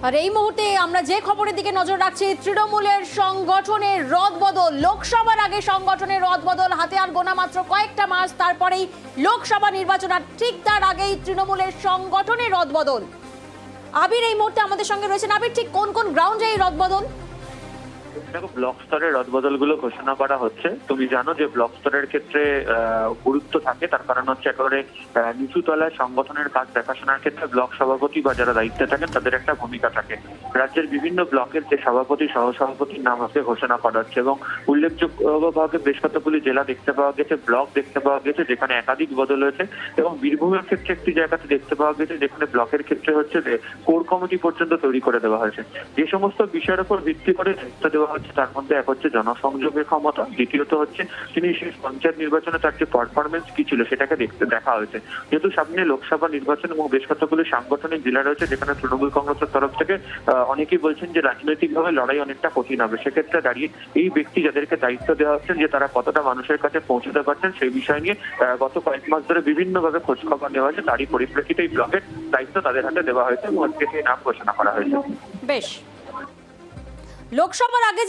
আর এই মুহূর্তে আমরা যে খবরের দিকে নজর রাখছি, তৃণমূলের সংগঠনের রদবদল। লোকসভার আগে সংগঠনের রদবদল, হাতে আর গোনা মাত্র কয়েকটা মাস, তারপরেই লোকসভা নির্বাচন, আর ঠিক তার আগেই তৃণমূলের সংগঠনের রদবদল। আবির এই মুহূর্তে আমাদের সঙ্গে রয়েছেন। আবির, ঠিক কোন কোন গ্রাউন্ডে এই রদবদল? দেখো, ব্লক স্তরের রদবদলগুলো ঘোষণা করা হচ্ছে। তুমি জানো যে ব্লক স্তরের ক্ষেত্রে গুরুত্ব থাকে, তার কারণ হচ্ছে একেবারে নিচু তলায় সংগঠনের কাজ দেখাশোনার ক্ষেত্রে ব্লক সভাপতি বা যারা দায়িত্বে থাকেন তাদের একটা ভূমিকা থাকে। রাজ্যের বিভিন্ন ব্লকের যে সভাপতি সহসভাপতির নাম আজকে ঘোষণা করা হচ্ছে এবং উল্লেখযোগ্যভাবে বেশ কতগুলি জেলা দেখতে পাওয়া গেছে, ব্লক দেখতে পাওয়া গেছে যেখানে একাধিক বদল হয়েছে, এবং বীরভূমের ক্ষেত্রে একটি জায়গাতে দেখতে পাওয়া গেছে যেখানে ব্লকের ক্ষেত্রে হচ্ছে যে কোর কমিটি পর্যন্ত তৈরি করে দেওয়া হয়েছে। যে সমস্ত বিষয়ের উপর ভিত্তি করে দায়িত্ব দেওয়া হচ্ছে তার মধ্যে এক হচ্ছে জনসংযোগের ক্ষমতা, দ্বিতীয়ত হচ্ছে তিনি শেষ পঞ্চায়েত নির্বাচনে তার যে পারফরমেন্স কি ছিল সেটাকে দেখা হয়েছে। যেহেতু সামনে লোকসভা নির্বাচন এবং বেশ কতগুলি সাংগঠনিক জেলা রয়েছে যেখানে তৃণমূল কংগ্রেসের তরফ থেকে অনেকেই বলছেন যে রাজনৈতিকভাবে লড়াই অনেকটা কঠিন হবে, সেক্ষেত্রে দাঁড়িয়ে এই ব্যক্তি যাদেরকে দায়িত্ব দেওয়া হচ্ছেন যে তারা কতটা মানুষের কাছে পৌঁছতে পারছেন সেই বিষয় নিয়ে গত কয়েক মাস ধরে বিভিন্নভাবে খোঁজ খবর নেওয়া হয়েছে। তারই পরিপ্রেক্ষিতে এই ব্লকের দায়িত্ব তাদের হাতে দেওয়া হয়েছে এবং আজকে সেই নাম ঘোষণা করা হয়েছে। বেশ, লোকসভার আগে